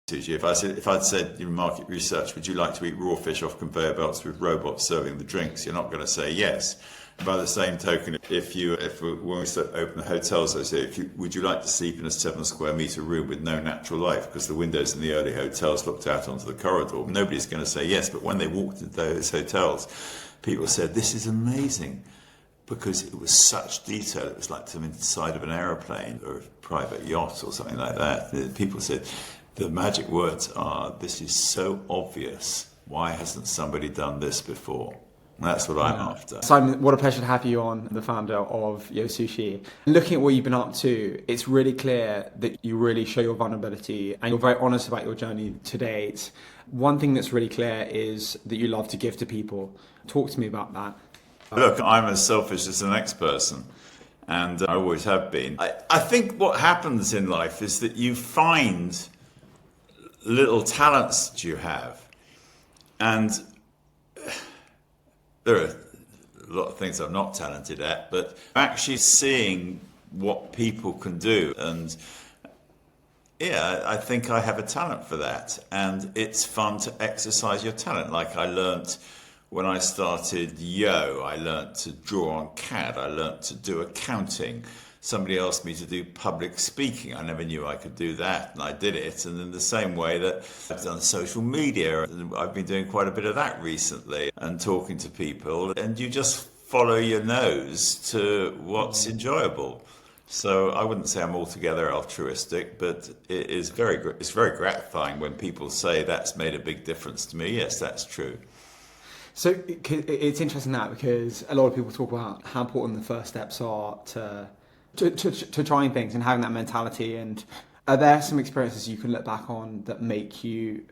Sushi. If I'd said in market research, would you like to eat raw fish off conveyor belts with robots serving the drinks? You're not going to say yes. By the same token, when we open the hotels, I say, would you like to sleep in a 7 square metre room with no natural light? Because the windows in the early hotels looked out onto the corridor. Nobody's going to say yes. But when they walked into those hotels, people said, this is amazing. Because it was such detail. It was like them inside of an aeroplane or a private yacht or something like that. People said, the magic words are, this is so obvious. Why hasn't somebody done this before? And that's what I'm after. Simon, what a pleasure to have you on, the founder of Yo Sushi. Looking at what you've been up to, it's really clear that you really show your vulnerability and you're very honest about your journey to date. One thing that's really clear is that you love to give to people. Talk to me about that. Look, I'm as selfish as the next person, and I always have been. I think what happens in life is that you find little talents that you have, and there are a lot of things I'm not talented at, but actually seeing what people can do, and yeah, I think I have a talent for that, and it's fun to exercise your talent. Like I learnt when I started Yo, I learnt to draw on CAD, I learnt to do accounting. Somebody asked me to do public speaking. I never knew I could do that, and I did it. And in the same way that I've done social media, I've been doing quite a bit of that recently and talking to people. And you just follow your nose to what's enjoyable. So I wouldn't say I'm altogether altruistic, but it's very gratifying when people say that's made a big difference to me. Yes, that's true. So it's interesting that because a lot of people talk about how important the first steps are to trying things and having that mentality. And are there some experiences you can look back on that make you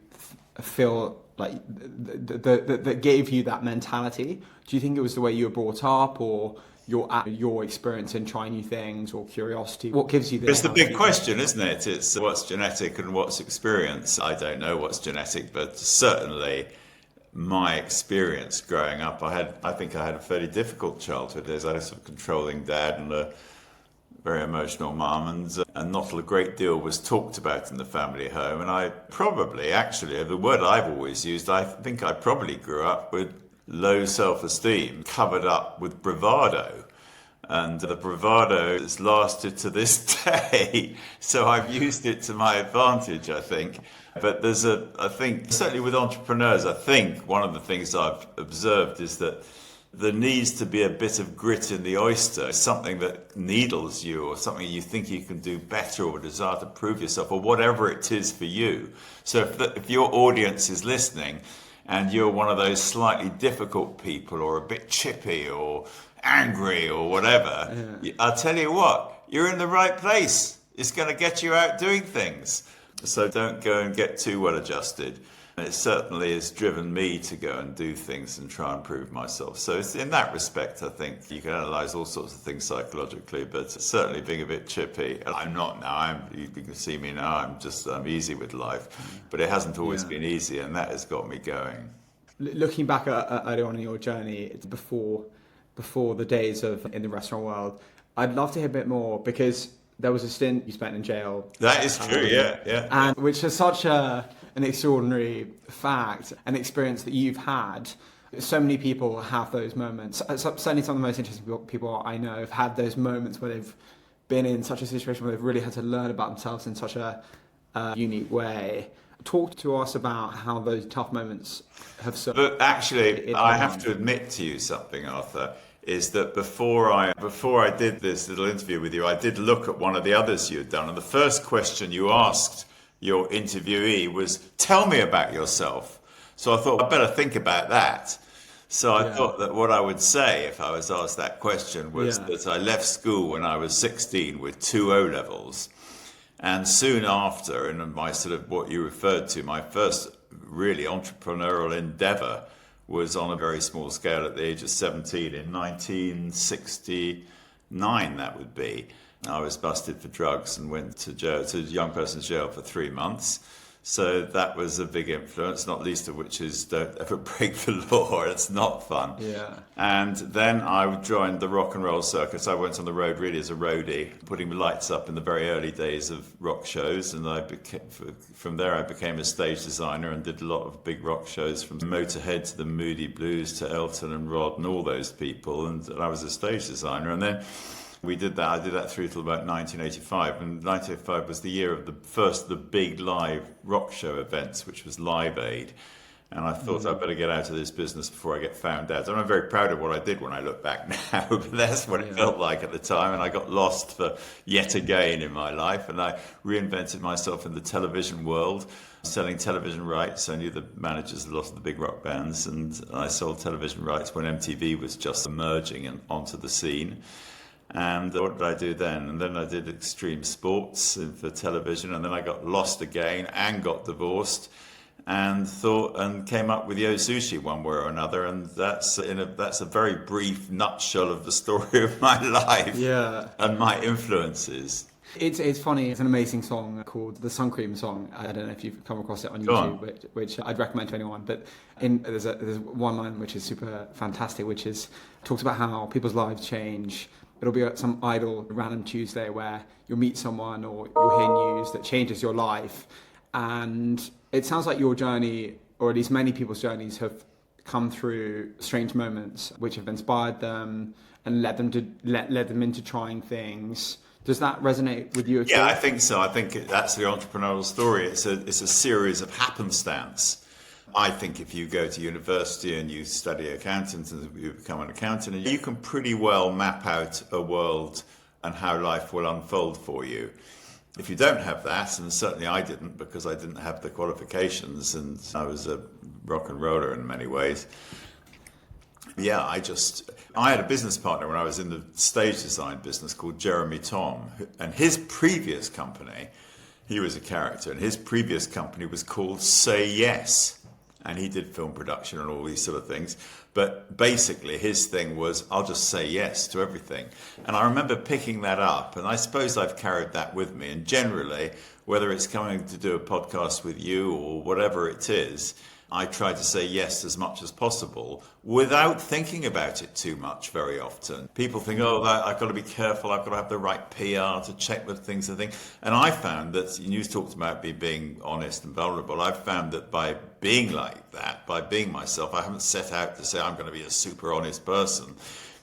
feel like that gave you that mentality? Do you think it was the way you were brought up, or your experience in trying new things, or curiosity? What gives you this? It's the big question, isn't it? It's what's genetic and what's experience. I don't know what's genetic, but certainly my experience growing up, I think I had a fairly difficult childhood. I had a sort of controlling dad and a very emotional mum, and not a great deal was talked about in the family home. And I probably, actually, the word I've always used, I think I probably grew up with low self-esteem covered up with bravado. And the bravado has lasted to this day. So I've used it to my advantage, I think. But I think, certainly with entrepreneurs, I think one of the things I've observed is that there needs to be a bit of grit in the oyster, something that needles you, or something you think you can do better, or a desire to prove yourself, or whatever it is for you. So if your audience is listening and you're one of those slightly difficult people, or a bit chippy or angry or whatever, I'll tell you what, you're in the right place. It's going to get you out doing things. So don't go and get too well adjusted. It certainly has driven me to go and do things and try and prove myself. So it's, in that respect, I think you can analyse all sorts of things psychologically, but certainly being a bit chippy. I'm not now. You can see me now. I'm easy with life, but it hasn't always been easy, and that has got me going. Looking back early on in your journey, it's before the days of in the restaurant world, I'd love to hear a bit more, because there was a stint you spent in jail. That is true, yeah. And which is such an extraordinary fact, an experience that you've had. So many people have those moments. Certainly some of the most interesting people I know have had those moments where they've been in such a situation where they've really had to learn about themselves in such a unique way. Talk to us about how those tough moments have served. But actually, I have to admit to you something, Arthur, is that before I did this little interview with you, I did look at one of the others you had done, and the first question you asked your interviewee was, tell me about yourself. So I thought, I'd better think about that. So I thought that what I would say if I was asked that question was that I left school when I was 16 with 2 O-levels. And soon after, in my sort of what you referred to, my first really entrepreneurial endeavor was on a very small scale at the age of 17 in 1969, that would be. I was busted for drugs and went to jail, to young person's jail for 3 months. So that was a big influence, not least of which is don't ever break the law. It's not fun. Yeah. And then I joined the rock and roll circus. I went on the road really as a roadie, putting lights up in the very early days of rock shows. And from there I became a stage designer and did a lot of big rock shows, from Motorhead to the Moody Blues to Elton and Rod and all those people. And I was a stage designer. And then we did that. I did that through till about 1985, and 1985 was the year of the big live rock show events, which was Live Aid. And I thought I'd better get out of this business before I get found out. And I'm very proud of what I did when I look back now, but that's what it felt like at the time. And I got lost for yet again in my life, and I reinvented myself in the television world, selling television rights. I knew the managers of a lot of the big rock bands, and I sold television rights when MTV was just emerging and onto the scene. And what did I do then? And then I did extreme sports for television, and then I got lost again and got divorced, and came up with Yo Sushi one way or another. And that's a very brief nutshell of the story of my life. Yeah. And my influences. It's funny. It's an amazing song called the Sun Cream song. I don't know if you've come across it on YouTube, which I'd recommend to anyone. But there's one line which is super fantastic, which talks about how people's lives change. It'll be some idle random Tuesday where you'll meet someone or you'll hear news that changes your life. And it sounds like your journey, or at least many people's journeys, have come through strange moments which have inspired them and led them into trying things. Does that resonate with you at all? Yeah, I think so. I think that's the entrepreneurial story. It's a series of happenstance. I think if you go to university and you study accounting and you become an accountant, you can pretty well map out a world and how life will unfold for you. If you don't have that, and certainly I didn't, because I didn't have the qualifications and I was a rock and roller in many ways. Yeah, I had a business partner when I was in the stage design business called Jeremy Tom, and his previous company, he was a character, and his previous company was called Say Yes. And he did film production and all these sort of things. But basically his thing was, I'll just say yes to everything. And I remember picking that up, and I suppose I've carried that with me. And generally, whether it's coming to do a podcast with you or whatever it is, I try to say yes as much as possible without thinking about it too much very often. People think, I've got to be careful, I've got to have the right PR to check with things and things. And I found that, you talked about me being honest and vulnerable, I've found that by being like that, by being myself, I haven't set out to say I'm going to be a super honest person,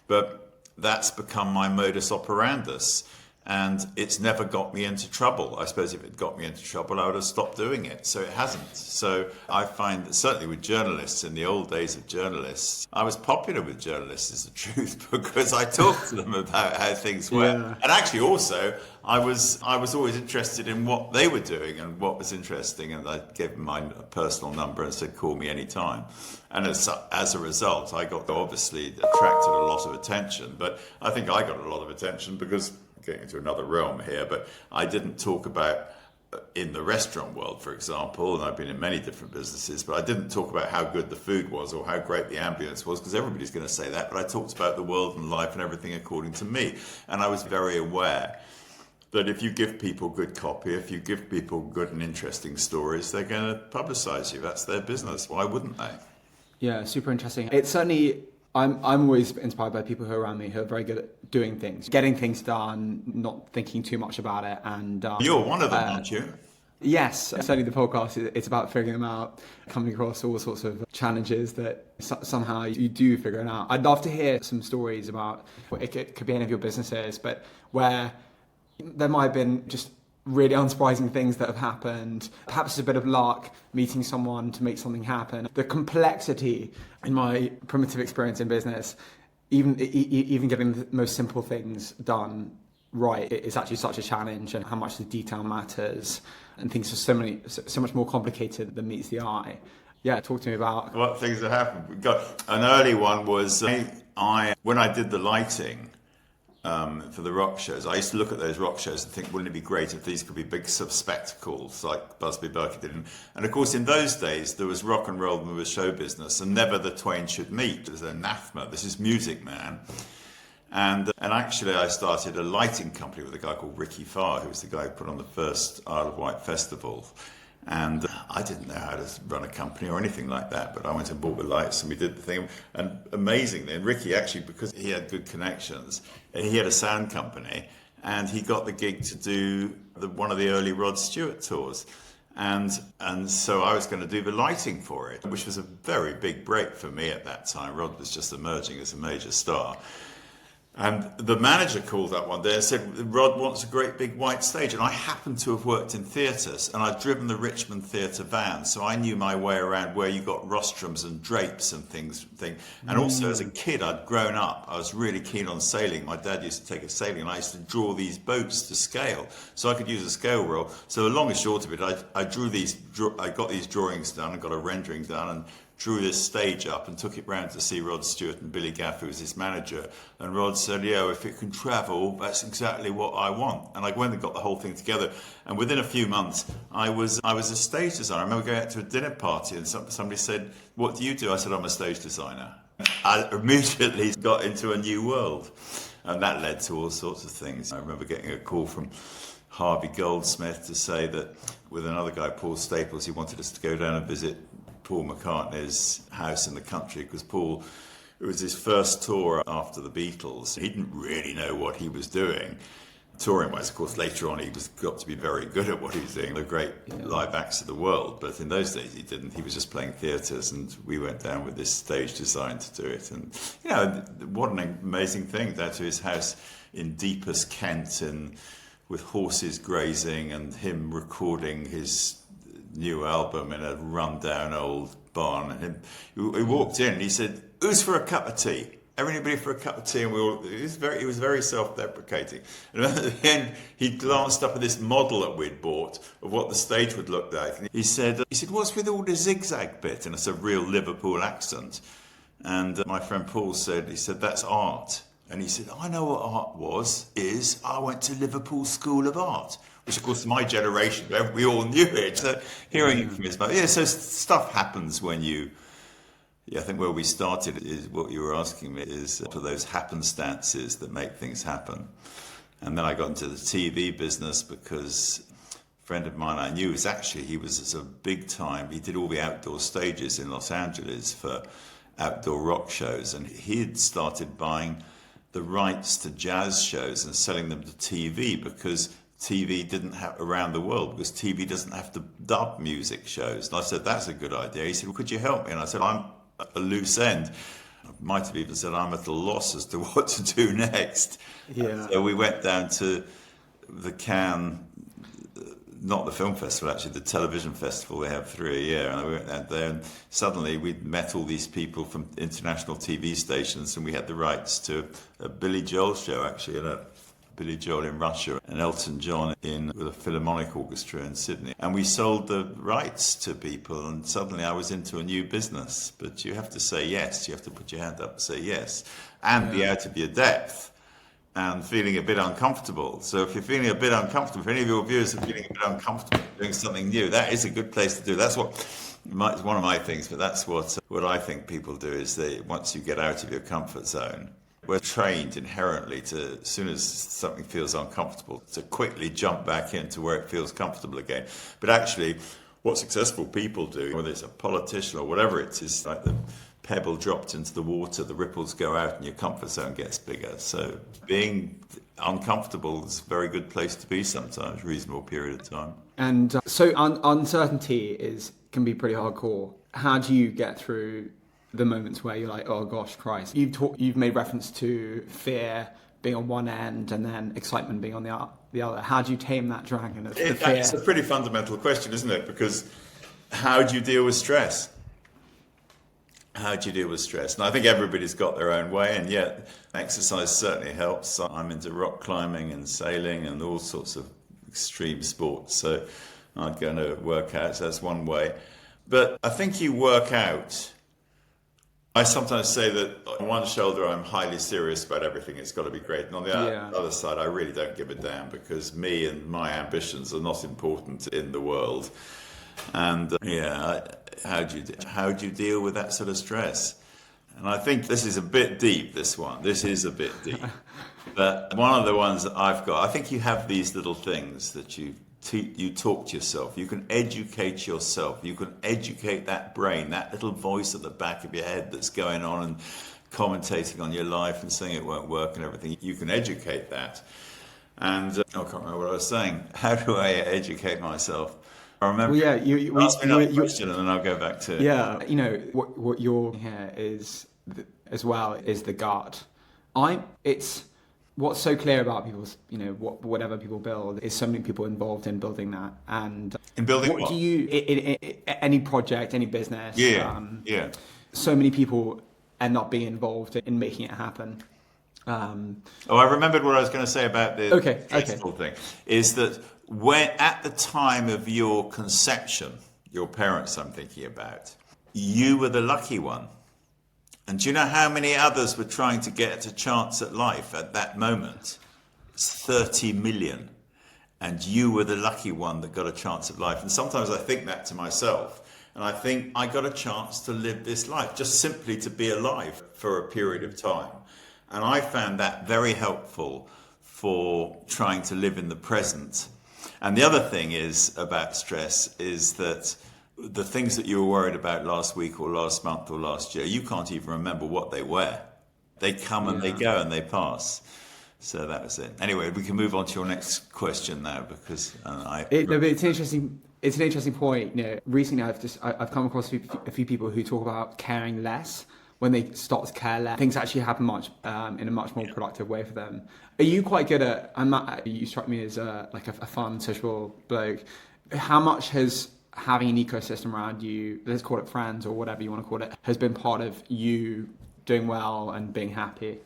but that's become my modus operandus. And it's never got me into trouble. I suppose if it got me into trouble, I would have stopped doing it. So it hasn't. So I find that certainly with journalists, in the old days of journalists, I was popular with journalists, is the truth, because I talked to them about how things were. Yeah. And actually also, I was always interested in what they were doing and what was interesting. And I gave them my personal number and said, call me anytime. And as a result, I got obviously attracted a lot of attention. But I think I got a lot of attention because, getting into another realm here, but I didn't talk about, in the restaurant world, for example, and I've been in many different businesses, but I didn't talk about how good the food was or how great the ambience was, because everybody's going to say that, but I talked about the world and life and everything according to me. And I was very aware that if you give people good copy, if you give people good and interesting stories, they're going to publicize you. That's their business. Why wouldn't they? Yeah, super interesting. It's certainly, I'm always inspired by people who are around me who are very good at doing things, getting things done, not thinking too much about it. And you're one of them, aren't you? Yes, certainly the podcast, it's about figuring them out, coming across all sorts of challenges that somehow you do figure it out. I'd love to hear some stories about, it could be any of your businesses, but where there might have been just really unsurprising things that have happened. Perhaps it's a bit of luck, meeting someone to make something happen. The complexity, in my primitive experience in business, even getting the most simple things done right, it's actually such a challenge, and how much the detail matters, and things are so much more complicated than meets the eye. Yeah, talk to me about what things that happened. We got an early one was I when I did the lighting for the rock shows, I used to look at those rock shows and think, wouldn't it be great if these could be big sort of spectacles like Busby Berkeley did? And of course, in those days, there was rock and roll and there was show business, and never the twain should meet. There's anathema. This is music, man. And actually, I started a lighting company with a guy called Ricky Farr, who was the guy who put on the first Isle of Wight festival. And I didn't know how to run a company or anything like that, but I went and bought the lights and we did the thing. And amazingly, and Ricky actually, because he had good connections, he had a sound company and he got the gig to do one of the early Rod Stewart tours. And so I was going to do the lighting for it, which was a very big break for me at that time. Rod was just emerging as a major star. And the manager called up one day and said, Rod wants a great big white stage. And I happened to have worked in theatres, and I'd driven the Richmond Theatre van, so I knew my way around where you got rostrums and drapes and things. And also as a kid, I'd grown up. I was really keen on sailing. My dad used to take us sailing, and I used to draw these boats to scale, so I could use a scale rule. So the long and short of it, I got these drawings done and got a rendering done, and drew this stage up and took it round to see Rod Stewart and Billy Gaff, who was his manager. And Rod said, yeah, if it can travel, that's exactly what I want. And I went and got the whole thing together. And within a few months, I was a stage designer. I remember going out to a dinner party and somebody said, what do you do? I said, I'm a stage designer. I immediately got into a new world. And that led to all sorts of things. I remember getting a call from Harvey Goldsmith to say that with another guy, Paul Staples, he wanted us to go down and visit Paul McCartney's house in the country, because Paul, it was his first tour after the Beatles. He didn't really know what he was doing. Touring-wise, of course, later on he got to be very good at what he was doing, the great live acts of the world. But in those days he didn't. He was just playing theatres, and we went down with this stage design to do it. And, you know, what an amazing thing, down to his house in Deepest, Kent, with horses grazing, and him recording his new album in a run-down old barn. And he walked in and he said, who's for a cup of tea? Everybody for a cup of tea? And he was very self-deprecating. And at the end, he glanced up at this model that we'd bought of what the stage would look like. And he said, what's with all the zigzag bit? And it's a real Liverpool accent. And my friend Paul said, that's art. And he said, I know what art is I went to Liverpool School of Art. Which, of course, my generation, we all knew it. So hearing it from his mouth, so stuff happens when you. I think where we started is what you were asking me is for those happenstances that make things happen. And then I got into the TV business because a friend of mine I knew he was a big time. He did all the outdoor stages in Los Angeles for outdoor rock shows, and he had started buying the rights to jazz shows and selling them to TV because TV didn't have around the world, because TV doesn't have to dub music shows. And I said, that's a good idea. He said, well, could you help me? And I said, I'm at a loose end. I might have even said, I'm at a loss as to what to do next. Yeah. So we went down to the Cannes, not the film festival, actually, the television festival. They have 3 a year. And we went down there, and suddenly we'd met all these people from international TV stations, and we had the rights to a Billy Joel show, actually, Billy Joel in Russia and Elton John with a Philharmonic Orchestra in Sydney. And we sold the rights to people, and suddenly I was into a new business. But you have to say yes. You have to put your hand up and say yes. And be out of your depth and feeling a bit uncomfortable. So if you're feeling a bit uncomfortable, if any of your viewers are feeling a bit uncomfortable doing something new, that is a good place to do. That's it's one of my things, but that's what I think people do, is once you get out of your comfort zone, we're trained inherently to, as soon as something feels uncomfortable, to quickly jump back into where it feels comfortable again. But actually, what successful people do, whether it's a politician or whatever it is, like the pebble dropped into the water, the ripples go out and your comfort zone gets bigger. So being uncomfortable is a very good place to be sometimes, reasonable period of time. And so uncertainty can be pretty hardcore. How do you get through the moments where you're like, oh gosh, Christ? You've made reference to fear being on one end and then excitement being on the other. How do you tame that dragon of the fear? It's a pretty fundamental question, isn't it? Because how do you deal with stress? How do you deal with stress? And I think everybody's got their own way, and yet exercise certainly helps. I'm into rock climbing and sailing and all sorts of extreme sports, so I'd go to workouts. That's one way. But I think you work out. I sometimes say that on one shoulder I'm highly serious about everything, it's got to be great, and on the other side I really don't give a damn, because me and my ambitions are not important in the world. And how do you deal with that sort of stress? And I think this is a bit deep, this is a bit deep. But one of the ones that I've got, I think you have these little things that you you talk to yourself. You can educate yourself. You can educate that brain, that little voice at the back of your head that's going on and commentating on your life and saying it won't work and everything. You can educate that. And I can't remember what I was saying. How do I educate myself? I remember. Well, yeah, Ask me another question, and then I'll go back to it. Yeah, what you're here is as well is the gut. It's what's so clear about people's, whatever people build is so many people involved in building that. And in building what do you any project, any business? Yeah. So many people end up being involved in making it happen. I remembered what I was going to say about the stressful thing. Is that when at the time of your conception, your parents I'm thinking about, you were the lucky one. And do you know how many others were trying to get a chance at life at that moment? It's 30 million. And you were the lucky one that got a chance at life. And sometimes I think that to myself. And I think I got a chance to live this life, just simply to be alive for a period of time. And I found that very helpful for trying to live in the present. And the other thing is about stress is that the things that you were worried about last week or last month or last year, you can't even remember what they were. They come and they go and they pass. So that was it. Anyway, we can move on to your next question now because it's interesting. It's an interesting point. Recently I've come across a few people who talk about caring less. When they start to care less, things actually happen in a much more productive way for them. Are you quite good at? You struck me as a fun, social bloke. How much has having an ecosystem around you, let's call it friends or whatever you want to call it, has been part of you doing well and being happy?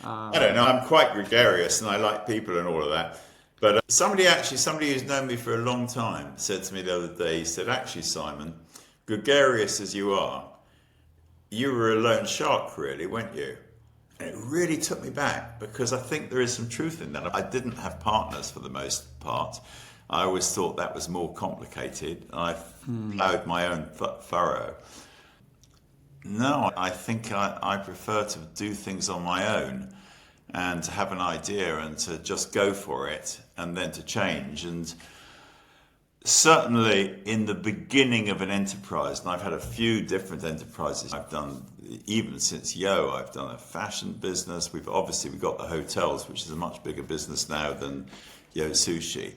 I don't know. I'm quite gregarious and I like people and all of that. But somebody who's known me for a long time said to me the other day, he said, actually, Simon, gregarious as you are, you were a lone shark, really, weren't you? And it really took me back because I think there is some truth in that. I didn't have partners for the most part. I always thought that was more complicated. I ploughed my own furrow. No, I think I prefer to do things on my own and to have an idea and to just go for it and then to change. And certainly in the beginning of an enterprise, and I've had a few different enterprises I've done, even since Yo, I've done a fashion business. We've got the hotels, which is a much bigger business now than Yo Sushi.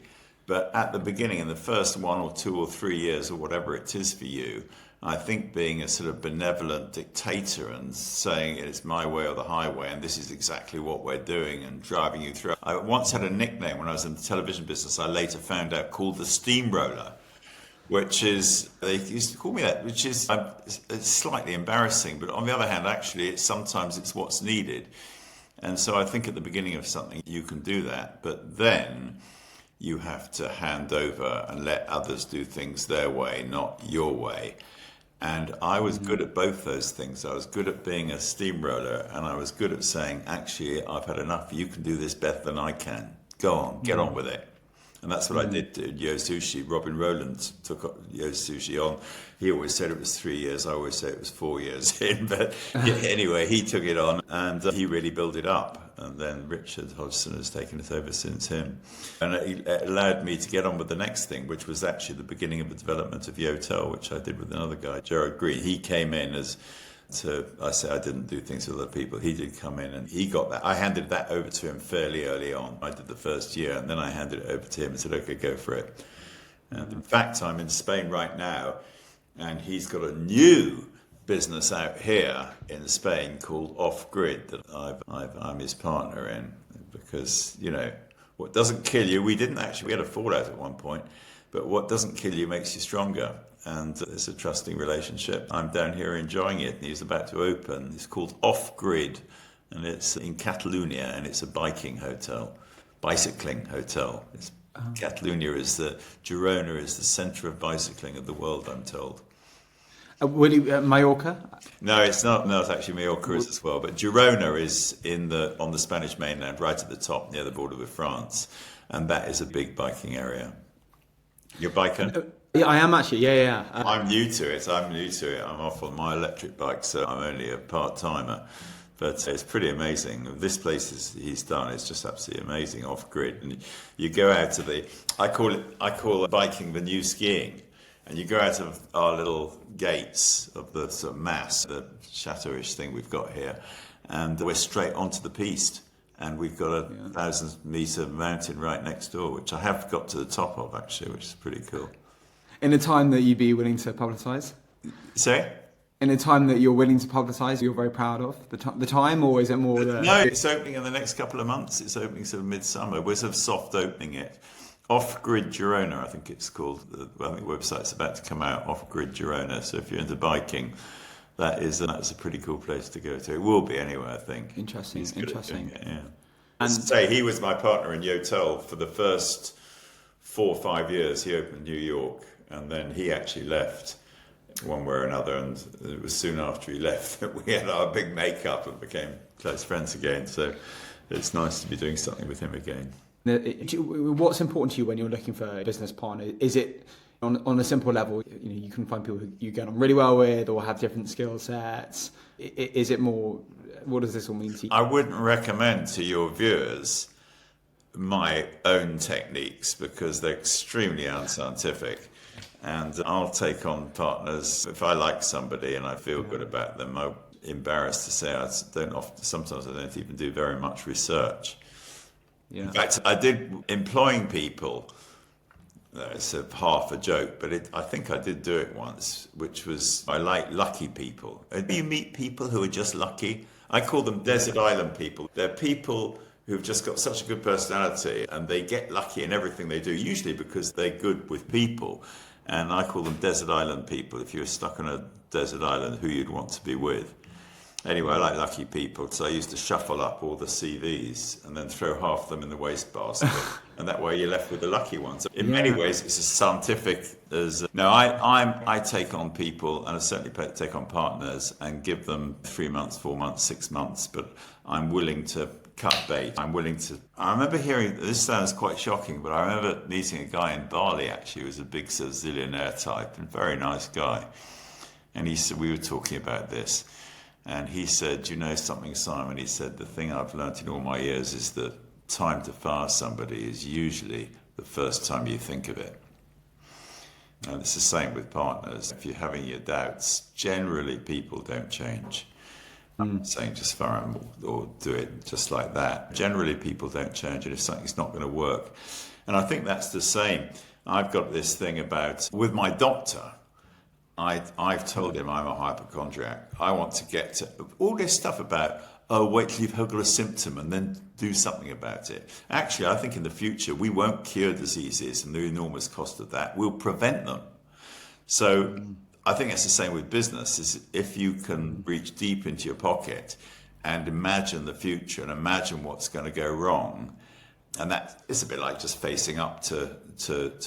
But at the beginning, in the first 1 or 2 or 3 years or whatever it is for you, I think being a sort of benevolent dictator and saying it's my way or the highway and this is exactly what we're doing and driving you through. I once had a nickname when I was in the television business, I later found out, called the steamroller, which is, they used to call me that, which is it's slightly embarrassing, but on the other hand, actually, sometimes it's what's needed. And so I think at the beginning of something, you can do that, but then you have to hand over and let others do things their way, not your way. And I was good at both those things. I was good at being a steamroller, and I was good at saying, actually, I've had enough. You can do this better than I can. Go on, get on with it. And that's what I did at Yo Sushi. Robin Rowland took Yo Sushi on. He always said it was 3 years. I always say it was 4 years in. But anyway, he took it on and he really built it up. And then Richard Hodgson has taken it over since him. And it allowed me to get on with the next thing, which was actually the beginning of the development of YOTEL, which I did with another guy, Gerard Green. He came in I said I didn't do things with other people. He did come in and he got that. I handed that over to him fairly early on. I did the first year and then I handed it over to him and said, okay, go for it. And in fact, I'm in Spain right now and he's got a new business out here in Spain called Off Grid that I'm his partner in because, what doesn't kill you, we had a fallout at one point, but what doesn't kill you makes you stronger. And it's a trusting relationship. I'm down here enjoying it. He's about to open. It's called Off Grid, and it's in Catalonia, and it's a bicycling hotel. Catalonia Girona is the centre of bicycling of the world, I'm told. Mallorca? No, it's not. No, it's actually Mallorca as well. But Girona is on the Spanish mainland, right at the top, near the border with France, and that is a big biking area. You're a biker? Yeah, I am actually. Yeah. I'm new to it. I'm off on my electric bike, so I'm only a part-timer. But it's pretty amazing. This place he's done is just absolutely amazing, off grid. And you go out to I call biking the new skiing. And you go out of our little gates of the sort of mass, the chateau-ish thing we've got here, and we're straight onto the piste. And we've got a 1,000-metre mountain right next door, which I have got to the top of, actually, which is pretty cool. In a time that you'd be willing to publicise? Sorry? In a time that you're willing to publicise, you're very proud of the time, or is it more the... No, it's opening in the next couple of months. It's opening sort of midsummer. We're sort of soft opening it. Off-Grid Girona, I think it's called. I think the website's about to come out, Off-Grid Girona. So if you're into biking, that's a pretty cool place to go to. It will be anyway, I think. Interesting. He's good at doing it, yeah. And to say, he was my partner in YOTEL for the first 4 or 5 years. He opened New York, and then he actually left one way or another. And it was soon after he left that we had our big make-up and became close friends again. So it's nice to be doing something with him again. What's important to you when you're looking for a business partner? Is it on a simple level, you can find people who you get on really well with or have different skill sets? Is it more, what does this all mean to you? I wouldn't recommend to your viewers my own techniques because they're extremely unscientific. And I'll take on partners if I like somebody and I feel good about them. I'm embarrassed to say sometimes I don't even do very much research. Yeah. In fact, I did employing people. It's a half a joke, but I think I did do it once, which was I like lucky people. You meet people who are just lucky. I call them desert island people. They're people who've just got such a good personality and they get lucky in everything they do, usually because they're good with people. And I call them desert island people. If you were stuck on a desert island, who you'd want to be with. Anyway, I like lucky people, so I used to shuffle up all the CVs and then throw half of them in the wastebasket, and that way you're left with the lucky ones. In many ways, it's as scientific as... No, I take on people, and I certainly take on partners, and give them 3 months, 4 months, 6 months, but I'm willing to cut bait. I remember hearing, this sounds quite shocking, but I remember meeting a guy in Bali, actually, who was a big sort of zillionaire type, and very nice guy. And he said, we were talking about this. And he said, you know something, Simon? He said, the thing I've learnt in all my years is that time to fire somebody is usually the first time you think of it. And it's the same with partners. If you're having your doubts, generally people don't change. I'm not saying just fire them or do it just like that. Generally people don't change, and if something's not going to work. And I think that's the same. I've got this thing about, with my doctor, I've told him I'm a hypochondriac. I want to get to all this stuff about, wait till you've got a symptom and then do something about it. Actually, I think in the future we won't cure diseases and the enormous cost of that. We'll prevent them. So I think it's the same with business, is if you can reach deep into your pocket and imagine the future and imagine what's going to go wrong. And that is a bit like just facing up to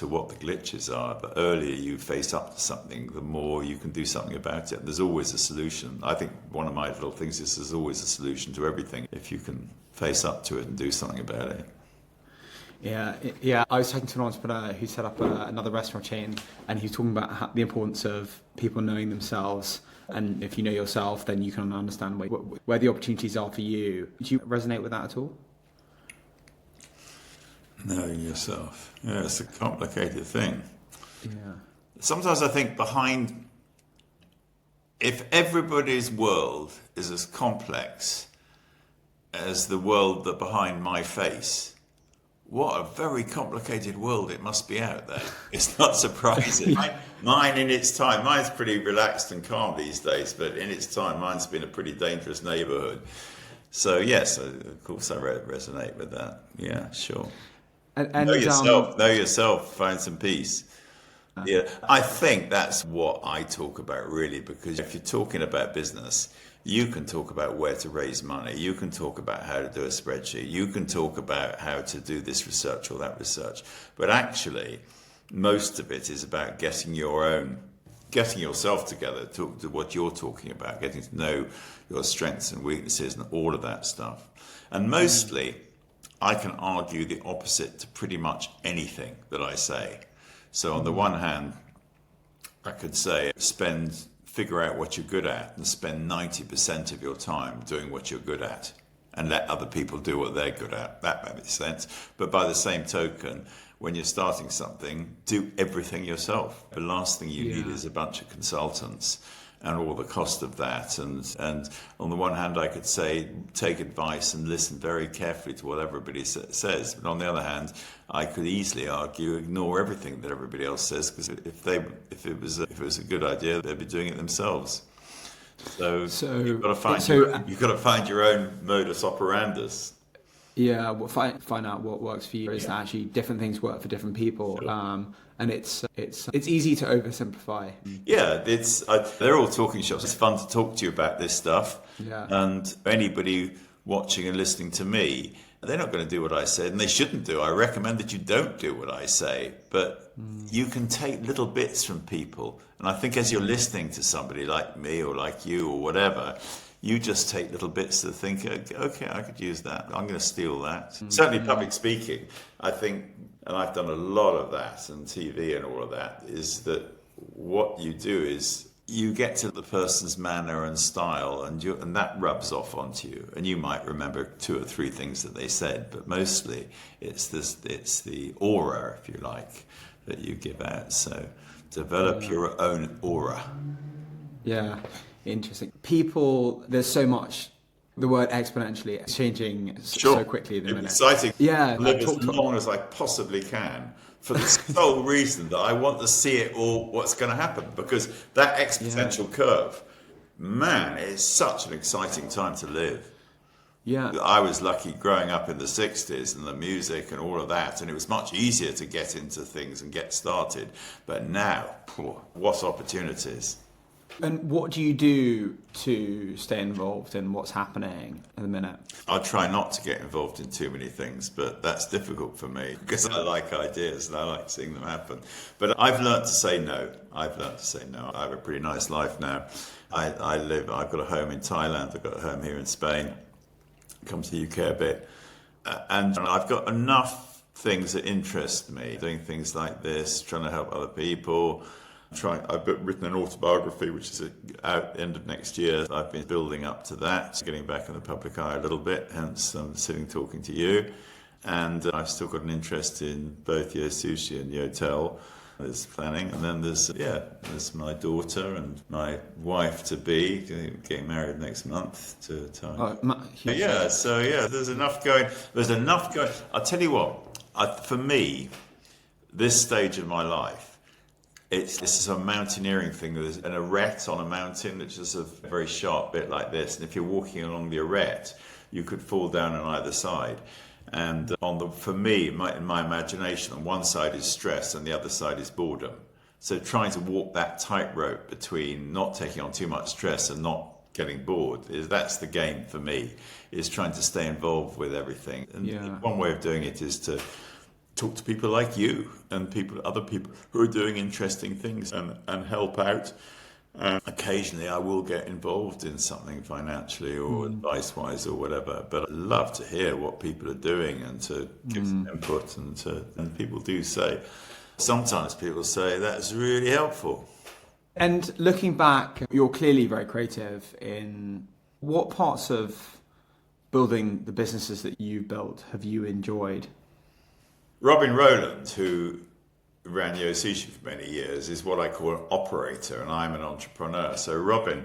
what the glitches are. The earlier you face up to something, the more you can do something about it. There's always a solution. I think one of my little things is there's always a solution to everything if you can face up to it and do something about it. Yeah. I was talking to an entrepreneur who set up another restaurant chain, and he was talking about the importance of people knowing themselves. And if you know yourself, then you can understand where the opportunities are for you. Do you resonate with that at all? Knowing yourself. Yeah, it's a complicated thing. Yeah. Sometimes I think if everybody's world is as complex as the world that behind my face, what a very complicated world it must be out there. It's not surprising. Mine in its time, mine's pretty relaxed and calm these days, but in its time, mine's been a pretty dangerous neighborhood. So yes, of course I resonate with that. Yeah, sure. And know yourself, find some peace. Yeah, I think that's what I talk about really, because if you're talking about business, you can talk about where to raise money, you can talk about how to do a spreadsheet, you can talk about how to do this research or that research, but actually most of it is about getting yourself together, to what you're talking about, getting to know your strengths and weaknesses and all of that stuff. And mostly I can argue the opposite to pretty much anything that I say. So on the one hand, I could say spend figure out what you're good at and spend 90% of your time doing what you're good at and let other people do what they're good at. That makes sense. But by the same token, when you're starting something, do everything yourself. The last thing you need is a bunch of consultants and all the cost of that. And on the one hand, I could say, take advice and listen very carefully to what everybody says. But on the other hand, I could easily argue, ignore everything that everybody else says, because if it was a good idea, they'd be doing it themselves. So you've got to find your own modus operandus. Yeah, well, find out what works for you. Is that actually different things work for different people, sure. And it's easy to oversimplify. Yeah, they're all talking shops. It's fun to talk to you about this stuff. Yeah. And anybody watching and listening to me, they're not going to do what I said, and they shouldn't do. I recommend that you don't do what I say, but you can take little bits from people. And I think as you're listening to somebody like me or like you or whatever, you just take little bits to think, okay, I could use that. I'm going to steal that. Certainly public speaking, I think, and I've done a lot of that and TV and all of that, is that what you do is you get to the person's manner and style, and that rubs off onto you. And you might remember 2 or 3 things that they said, but mostly it's the aura, if you like, that you give out. So develop your own aura. Yeah. Interesting. People, there's so much, the word exponentially is changing so quickly at the minute. Exciting. Yeah. Live as long as I possibly can for the sole reason that I want to see it all, what's going to happen, because that exponential curve, man, it's such an exciting time to live. Yeah. I was lucky growing up in the 60s and the music and all of that, and it was much easier to get into things and get started. But now, what opportunities. And what do you do to stay involved in what's happening at the minute? I try not to get involved in too many things, but that's difficult for me because I like ideas and I like seeing them happen. But I've learned to say no. I have a pretty nice life now. I've got a home in Thailand, I've got a home here in Spain, come to the UK a bit. And I've got enough things that interest me, doing things like this, trying to help other people. I've written an autobiography which is out at the end of next year. I've been building up to that, getting back in the public eye a little bit, hence I'm sitting talking to you. And I've still got an interest in both Sushi and YOTEL. There's planning, and then there's my daughter and my wife-to-be getting married next month to Ty. There's enough going. I'll tell you what, for me, this stage of my life, it's a mountaineering thing. There's an arête on a mountain, which is a very sharp bit like this. And if you're walking along the arête, you could fall down on either side. And for me, in my imagination, on one side is stress and the other side is boredom. So trying to walk that tightrope between not taking on too much stress and not getting bored, that's the game for me, is trying to stay involved with everything. And one way of doing it is to talk to people like you and other people who are doing interesting things and help out. Occasionally I will get involved in something financially or advice-wise or whatever, but I love to hear what people are doing and to give some input, and people do say, sometimes people say that's really helpful. And looking back, you're clearly very creative. In what parts of building the businesses that you've built have you enjoyed? Robin Rowland, who ran Sushi for many years, is what I call an operator, and I'm an entrepreneur. So Robin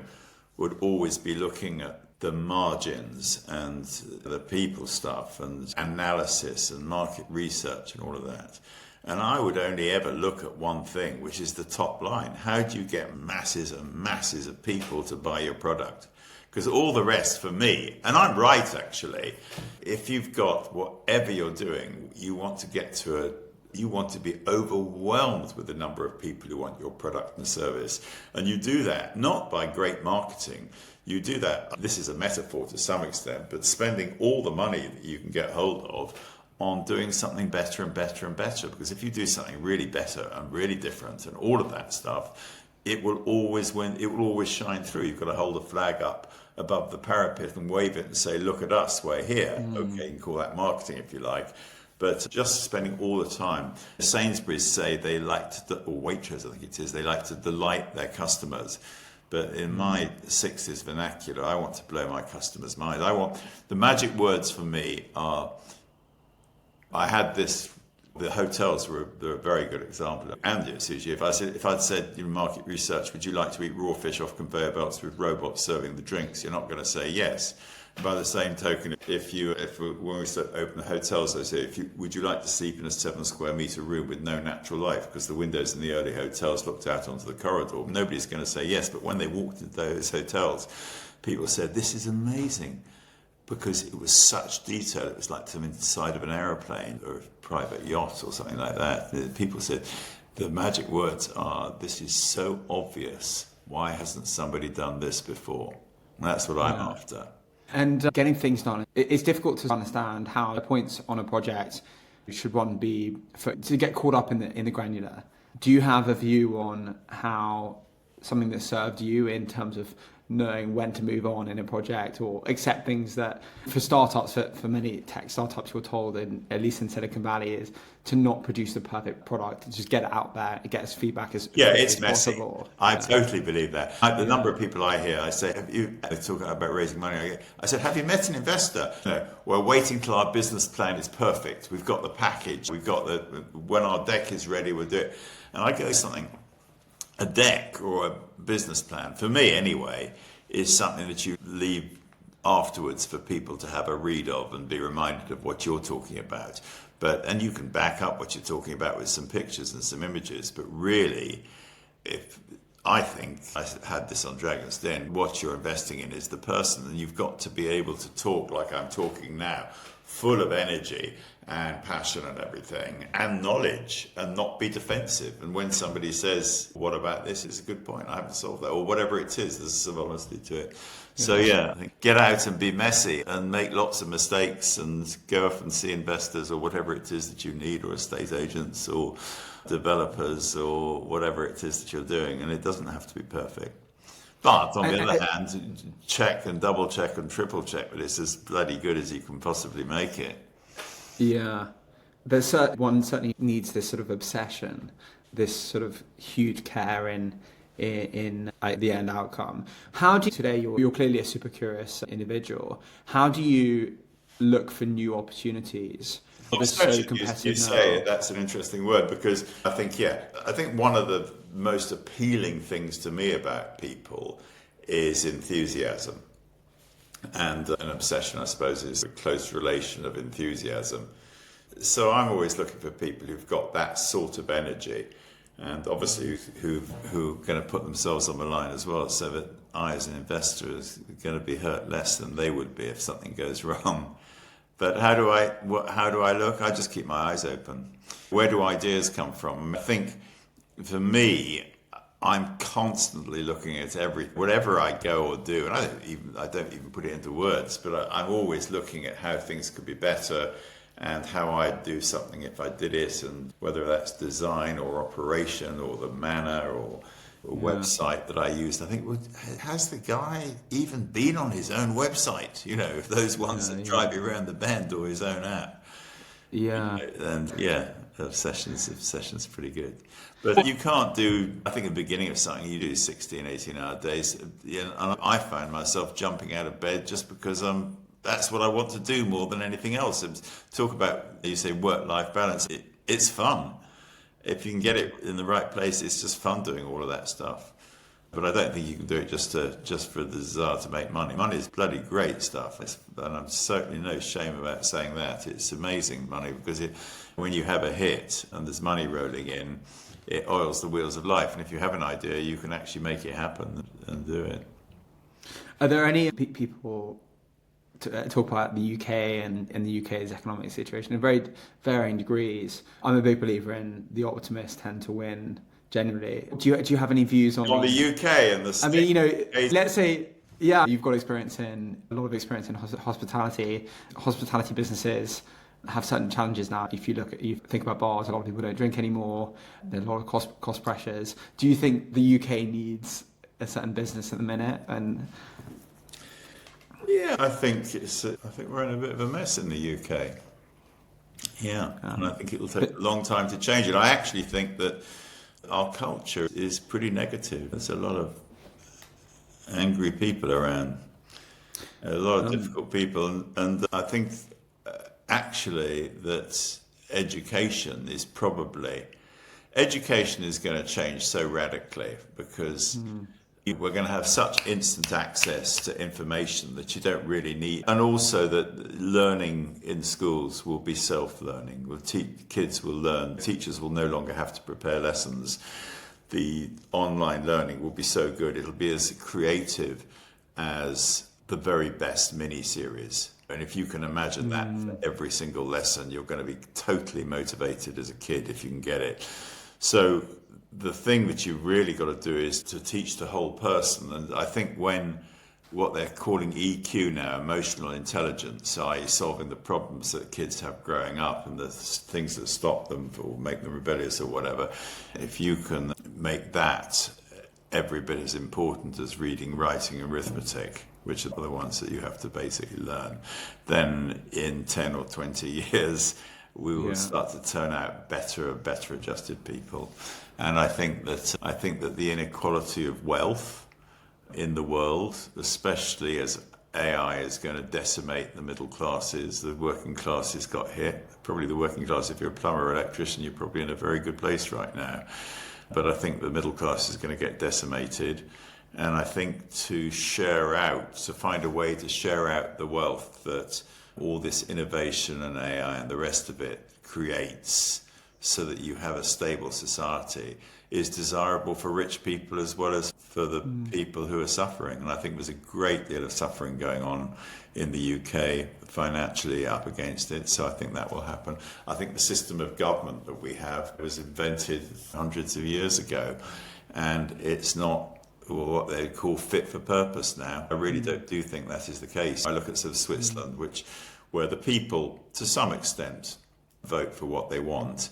would always be looking at the margins and the people stuff and analysis and market research and all of that. And I would only ever look at one thing, which is the top line. How do you get masses and masses of people to buy your product? Because all the rest for me, and I'm right actually, if you've got whatever you're doing, you want to be overwhelmed with the number of people who want your product and service. And you do that not by great marketing. You do that, this is a metaphor to some extent, but spending all the money that you can get hold of on doing something better and better and better. Because if you do something really better and really different and all of that stuff, it will always win. It will always shine through. You've got to hold a flag up above the parapet and wave it and say, look at us, we're here. Okay, you can call that marketing if you like. But just spending all the time. Sainsbury's say they like to, or Waitrose I think it is, they like to delight their customers. But in my 60s vernacular, I want to blow my customers' mind. The magic words for me are, I had this, the hotels they're a very good example. And at Sushi, if I'd said in market research, would you like to eat raw fish off conveyor belts with robots serving the drinks? You're not going to say yes. By the same token, when we open the hotels, they say, would you like to sleep in a 7 square metre room with no natural light? Because the windows in the early hotels looked out onto the corridor. Nobody's going to say yes, but when they walked into those hotels, people said, this is amazing, because it was such detail. It was like some inside of an aeroplane or a private yacht or something like that. People said, the magic words are, this is so obvious. Why hasn't somebody done this before? And that's what I'm after. And getting things done, it's difficult to understand how points on a project should one be to get caught up in the granular. Do you have a view on how something that served you in terms of knowing when to move on in a project, or accept things that for startups, for many tech startups, you're told, at least in Silicon Valley, is to not produce the perfect product, just get it out there, get as feedback as it's messy. Possible. I totally believe that. The number of people I hear, I say, they talk about raising money. I said, have you met an investor? No, we're waiting till our business plan is perfect. We've got the package. We've got when our deck is ready, we'll do it. And I go something. A deck or a business plan, for me anyway, is something that you leave afterwards for people to have a read of and be reminded of what you're talking about. And you can back up what you're talking about with some pictures and some images. But really, I think I had this on Dragon's Den, what you're investing in is the person, and you've got to be able to talk like I'm talking now, full of energy and passion and everything, and knowledge, and not be defensive. And when somebody says, what about this? It's a good point, I haven't solved that, or whatever it is, there's some honesty to it. So I think get out and be messy and make lots of mistakes and go off and see investors or whatever it is that you need, or estate agents or developers or whatever it is that you're doing. And it doesn't have to be perfect. But on the other hand, check and double check and triple check that it's as bloody good as you can possibly make it. Yeah, one certainly needs this sort of obsession, this sort of huge care in the end outcome. How do you, today you're clearly a super curious individual, how do you look for new opportunities? Especially you say it, that's an interesting word, because I think one of the most appealing things to me about people is enthusiasm. And an obsession, I suppose, is a close relation of enthusiasm. So I'm always looking for people who've got that sort of energy, and obviously who are going to put themselves on the line as well, so that I as an investor is going to be hurt less than they would be if something goes wrong. But how do I look? I just keep my eyes open. Where do ideas come from? I think for me, I'm constantly looking at whatever I go or do, and I don't even put it into words, but I'm always looking at how things could be better and how I'd do something if I did it, and whether that's design or operation or the manner or website that I used. I think, has the guy even been on his own website? If those ones that drive you around the bend, or his own app. Yeah. And obsession's pretty good. But you can't do, I think at the beginning of something, you do 16, 18-hour days. And I find myself jumping out of bed just because that's what I want to do more than anything else. Talk about, you say, work-life balance. It's fun. If you can get it in the right place, it's just fun doing all of that stuff. But I don't think you can do it just for the desire to make money. Money is bloody great stuff, and I'm certainly no shame about saying that. It's amazing money, because when you have a hit and there's money rolling in, it oils the wheels of life. And if you have an idea, you can actually make it happen and do it. Are there any people talk about the UK and the UK's economic situation in very varying degrees? I'm a big believer in the optimists tend to win generally. Do you have any views on the UK and the? I mean, let's say, you've got a lot of experience in hospitality. Hospitality businesses have certain challenges now. If you think about bars, a lot of people don't drink anymore. There's a lot of cost pressures. Do you think the UK needs a certain business at the minute? And I think we're in a bit of a mess in the UK. And I think it will take a long time to change it. I actually think that our culture is pretty negative. There's a lot of angry people around, a lot of difficult people, and I think actually that education is going to change so radically because we're going to have such instant access to information that you don't really need, and also that learning in schools will be self-learning. Kids will learn, teachers will no longer have to prepare lessons. The online learning will be so good, it'll be as creative as the very best mini-series. And if you can imagine that for every single lesson, you're going to be totally motivated as a kid if you can get it. So the thing that you've really got to do is to teach the whole person. And I think when what they're calling EQ now, emotional intelligence, i.e. solving the problems that kids have growing up and the things that stop them or make them rebellious or whatever, if you can make that every bit as important as reading, writing, and arithmetic, which are the ones that you have to basically learn, then in 10 or 20 years, we will start to turn out better and better adjusted people. And I think that the inequality of wealth in the world, especially as AI is going to decimate the middle classes, the working classes got hit. Probably the working class, if you're a plumber or electrician, you're probably in a very good place right now. But I think the middle class is going to get decimated. And I think to find a way to share out the wealth that all this innovation and AI and the rest of it creates so that you have a stable society is desirable for rich people as well as for the people who are suffering. And I think there's a great deal of suffering going on in the UK financially up against it. So I think that will happen. I think the system of government that we have was invented hundreds of years ago, and it's not what they call fit for purpose now. I really do think that is the case. I look at sort of Switzerland, where the people, to some extent, vote for what they want,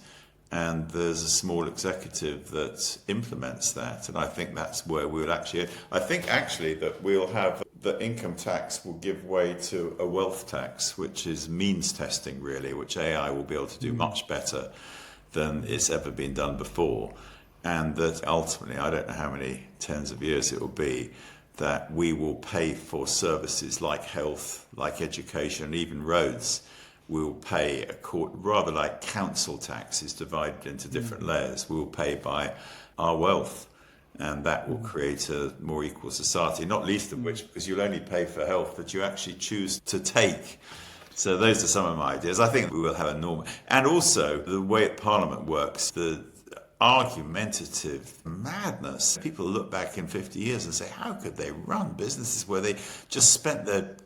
and there's a small executive that implements that. And I think that's where I think actually that we'll have the income tax will give way to a wealth tax, which is means testing really, which AI will be able to do much better than it's ever been done before. And that ultimately, I don't know how many tens of years it will be, that we will pay for services like health, like education, even roads. We will pay rather like council tax is divided into different layers. We will pay by our wealth, and that will create a more equal society, not least of which because you'll only pay for health that you actually choose to take. So those are some of my ideas. I think we will have a normal, and also the way Parliament works, the argumentative madness. People look back in 50 years and say, how could they run businesses where they just spent their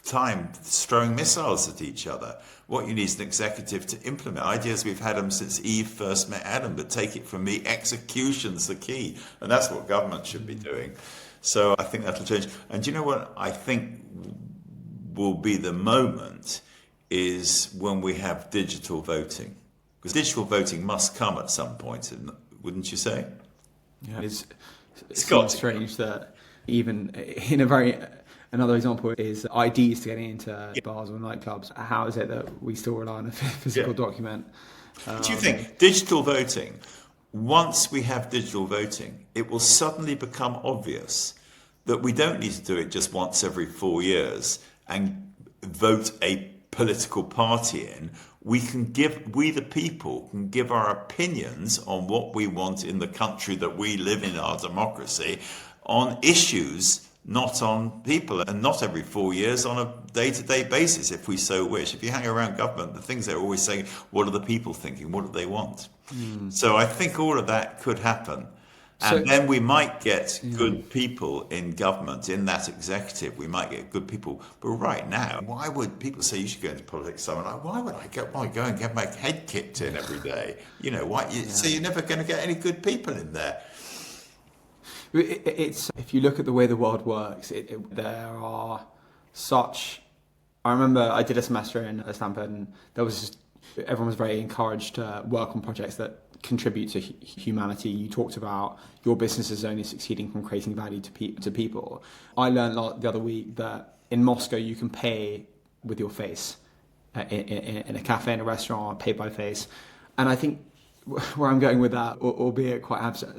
time throwing missiles at each other? What you need is an executive to implement ideas. We've had them since Eve first met Adam, but take it from me, execution's the key. And that's what government should be doing. So I think that'll change. And do you know what I think will be the moment is when we have digital voting. Because digital voting must come at some point, wouldn't you say? Yeah, it's strange that even in another example is IDs to getting into bars or nightclubs. How is it that we still rely on a physical document? Do you think digital voting, once we have digital voting, it will suddenly become obvious that we don't need to do it just once every 4 years and vote a political party in? We the people can give our opinions on what we want in the country that we live in, our democracy, on issues, not on people, and not every 4 years, on a day-to-day basis if we so wish. If you hang around government, the things they're always saying, what are the people thinking? What do they want? So I think all of that could happen. And then we might get good people in government, in that executive. We might get good people. But right now, why would people say you should go into politics? So I'm like, why would I go and get my head kicked in every day? You know, so you're never going to get any good people in there. It's if you look at the way the world works, there are such. I remember I did a semester in Stanford, and everyone was very encouraged to work on projects that contribute to humanity. You talked about your business is only succeeding from creating value to people. I learned the other week that in Moscow you can pay with your face in a cafe, in a restaurant, pay by face. And I think where I'm going with that, albeit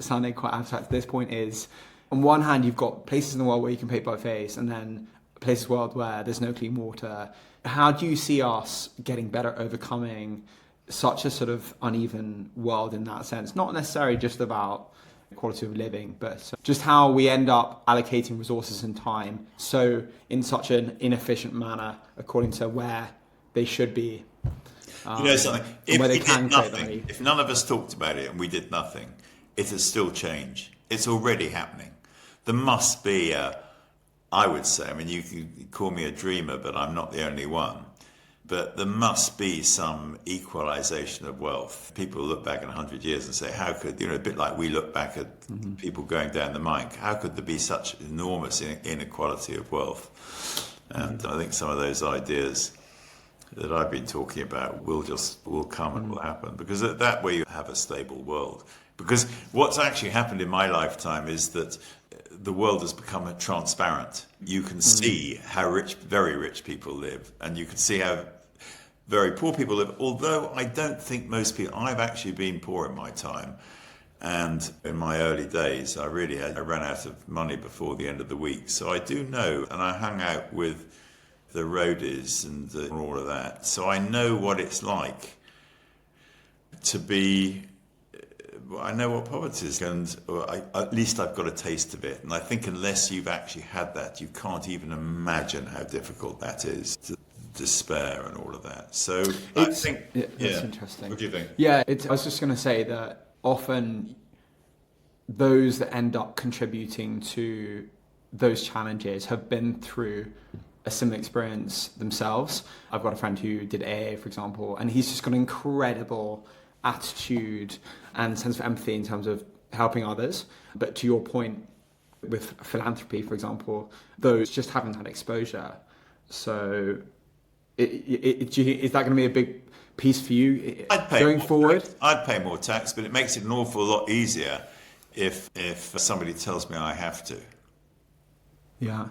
sounding quite abstract at this point, is on one hand, you've got places in the world where you can pay by face, and then places in the world where there's no clean water. How do you see us getting better at overcoming such a sort of uneven world in that sense? Not necessarily just about quality of living, but just how we end up allocating resources and time so in such an inefficient manner according to where they should be. You know something, if where we they can did create nothing, value. if none of us talked about it and we did nothing, it would still change. It's already happening. There must be I would say, I mean, you can call me a dreamer, but I'm not the only one. But there must be some equalization of wealth. People look back in 100 years and say, how could, a bit like we look back at people going down the mine, how could there be such enormous inequality of wealth? And I think some of those ideas that I've been talking about will come and will happen, because that way you have a stable world. Because what's actually happened in my lifetime is that the world has become transparent. You can see how very rich people live, and you can see how very poor people live. Although I don't think most people, I've actually been poor in my time. And in my early days, I ran out of money before the end of the week. So I do know, and I hung out with the roadies and all of that. So I know what it's like to be, I know what poverty is, and at least I've got a taste of it. And I think unless you've actually had that, you can't even imagine how difficult that is, to despair and all of that. So I think, that's interesting. What do you think? Yeah, I was just going to say that often those that end up contributing to those challenges have been through a similar experience themselves. I've got a friend who did AA, for example, and he's just got an incredible attitude and sense of empathy in terms of helping others. But to your point with philanthropy, for example, those just haven't had exposure. So is that going to be a big piece for you going forward? I'd pay more tax, but it makes it an awful lot easier if somebody tells me I have to. Yeah.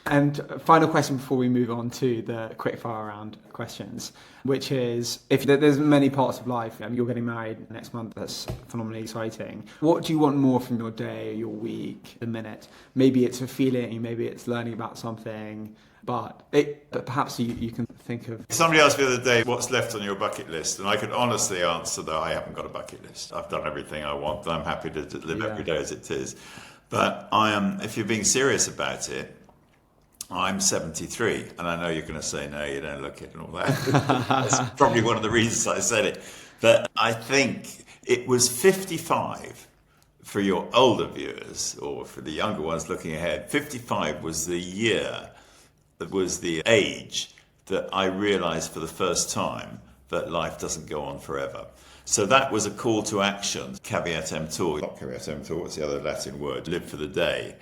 And final question before we move on to the quick fire round questions, which is, if there's many parts of life, you're getting married next month, that's phenomenally exciting. What do you want more from your day, your week, the minute? Maybe it's a feeling, maybe it's learning about something, but perhaps you can think of... Somebody asked me the other day, what's left on your bucket list? And I could honestly answer that I haven't got a bucket list. I've done everything I want, and I'm happy to live every day as it is. But if you're being serious about it, I'm 73, and I know you're going to say, no, you don't look it and all that. That's probably one of the reasons I said it. But I think it was 55 for your older viewers, or for the younger ones looking ahead. 55 was the year, that was the age that I realized for the first time that life doesn't go on forever. So that was a call to action, caveat emptor. Not caveat emptor, what's the other Latin word? Live for the day.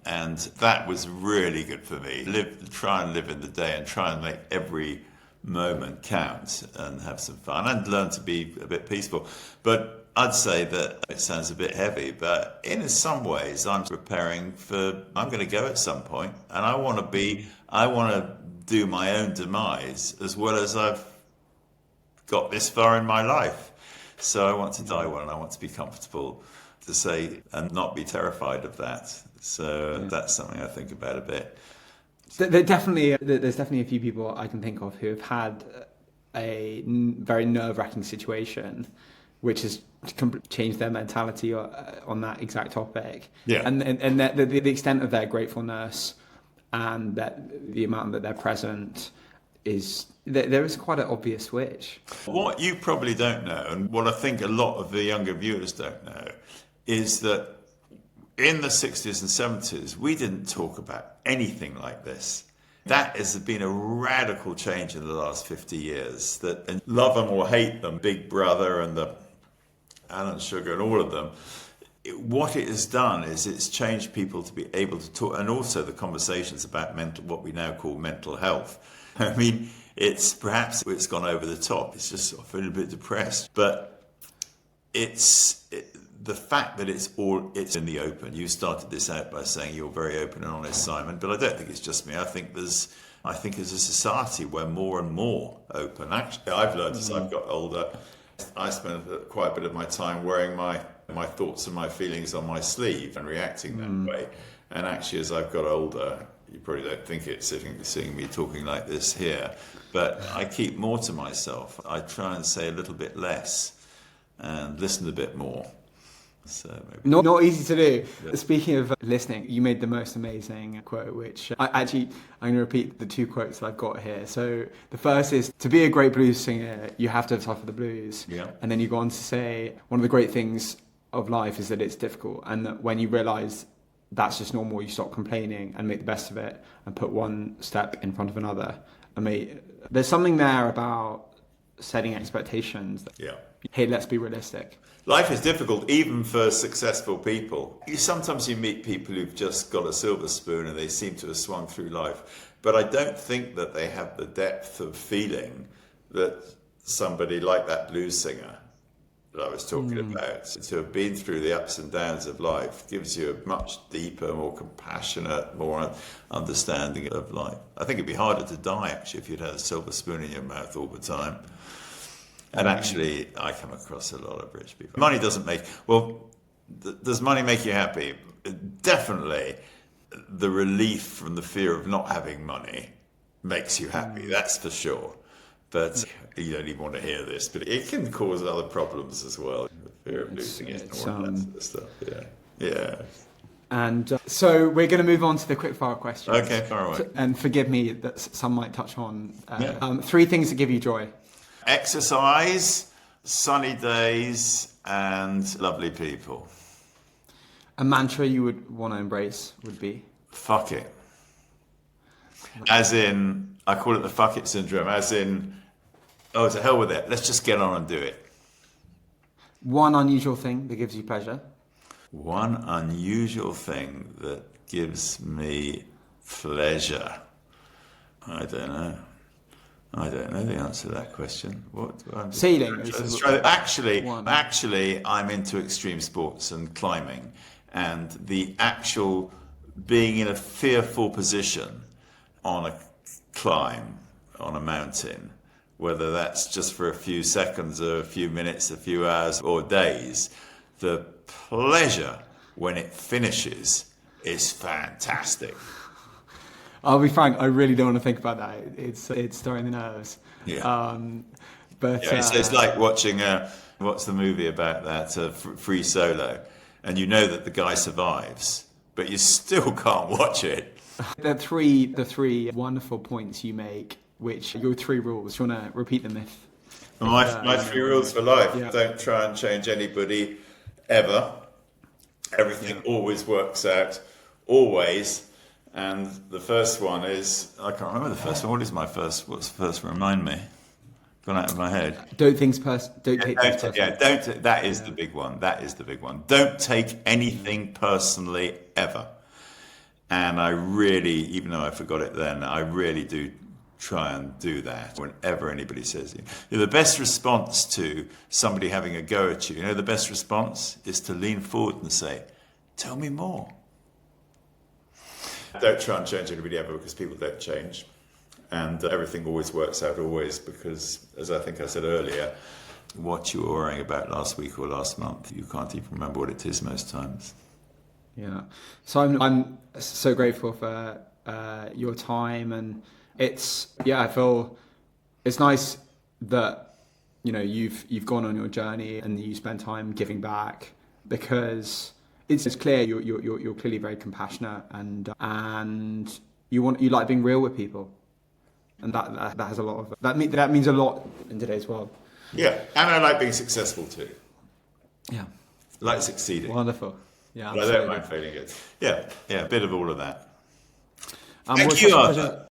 And that was really good for me. Try and live in the day and try and make every moment count and have some fun and learn to be a bit peaceful. But I'd say that it sounds a bit heavy, but in some ways I'm preparing I'm going to go at some point, and I want to do my own demise as well as I've got this far in my life. So I want to die well, and I want to be comfortable to say and not be terrified of that. So that's something I think about a bit. There's definitely a few people I can think of who have had a very nerve-wracking situation, which has changed their mentality on that exact topic. Yeah. And the extent of their gratefulness and that the amount that they're present is there is quite an obvious switch. What you probably don't know, and what I think a lot of the younger viewers don't know, is that in the 60s and 70s, we didn't talk about anything like this. That has been a radical change in the last 50 years. That love them or hate them, Big Brother and the Alan Sugar and all of them, what it has done is it's changed people to be able to talk, and also the conversations about what we now call mental health. I mean, it's gone over the top. It's just sort of feeling a bit depressed, but the fact that it's in the open. You started this out by saying you're very open and honest, Simon, but I don't think it's just me. I think as a society we're more and more open. Actually, I've learned as I've got older. I spend quite a bit of my time wearing my my thoughts and my feelings on my sleeve and reacting that way. And actually, as I've got older, you probably don't think it seeing me talking like this here, but I keep more to myself. I try and say a little bit less and listen a bit more. So maybe. Not easy to do. Yeah. Speaking of listening, you made the most amazing quote, which I'm going to repeat the two quotes that I've got here. So the first is, to be a great blues singer, you have to suffer the blues. Yeah. And then you go on to say, one of the great things of life is that it's difficult. And that when you realise that's just normal, you stop complaining and make the best of it and put one step in front of another. There's something there about setting expectations. Yeah. Hey, let's be realistic. Life is difficult, even for successful people. Sometimes you meet people who've just got a silver spoon and they seem to have swung through life. But I don't think that they have the depth of feeling that somebody like that blues singer that I was talking about, to have been through the ups and downs of life, gives you a much deeper, more compassionate, more understanding of life. I think it'd be harder to die, actually, if you'd had a silver spoon in your mouth all the time. And actually, I come across a lot of rich people. Money doesn't make... Well, does money make you happy? Definitely. The relief from the fear of not having money makes you happy, that's for sure. But you don't even want to hear this, but it can cause other problems as well. The fear of losing it and all that sort of stuff. Yeah. And so we're going to move on to the quickfire questions. Okay, all right. And forgive me that some might touch on 3 things that give you joy. Exercise, sunny days, and lovely people. A mantra you would want to embrace would be? Fuck it. As in, I call it the fuck it syndrome, as in, oh, to hell with it, let's just get on and do it. One unusual thing that gives you pleasure? One unusual thing that gives me pleasure. I don't know the answer to that question. Sailing. Actually, I'm into extreme sports and climbing, and the actual being in a fearful position on a climb, on a mountain, whether that's just for a few seconds or a few minutes, a few hours or days, the pleasure when it finishes is fantastic. I'll be frank, I really don't want to think about that. It's stirring the nerves. Yeah. It's like watching, what's the movie about that, Free Solo, and you know that the guy survives, but you still can't watch it. The three wonderful points you make, which your 3 rules. Do you want to repeat them? My 3 rules for life. Yeah. Don't try and change anybody, ever. Everything always works out, always. And the first one is, I can't remember the first one. What's the first one? Remind me. Gone out of my head. Don't take things personally. That is the big one. That is the big one. Don't take anything personally, ever. And I really, even though I forgot it then, I really do try and do that whenever anybody says the best response to somebody having a go at you, the best response is to lean forward and say, tell me more. Don't try and change anybody ever, because people don't change. And everything always works out, always, because, as I think I said earlier, what you were worrying about last week or last month, you can't even remember what it is most times. Yeah. So I'm so grateful for your time, and I feel it's nice that you've gone on your journey and you spend time giving back, because it's clear you're clearly very compassionate, and you like being real with people, and that has a lot of that means a lot in today's world. Yeah, and I like being successful too. Yeah, like succeeding. Wonderful. Yeah, but I don't mind failing it. Yeah, a bit of all of that. Thank you, Arthur.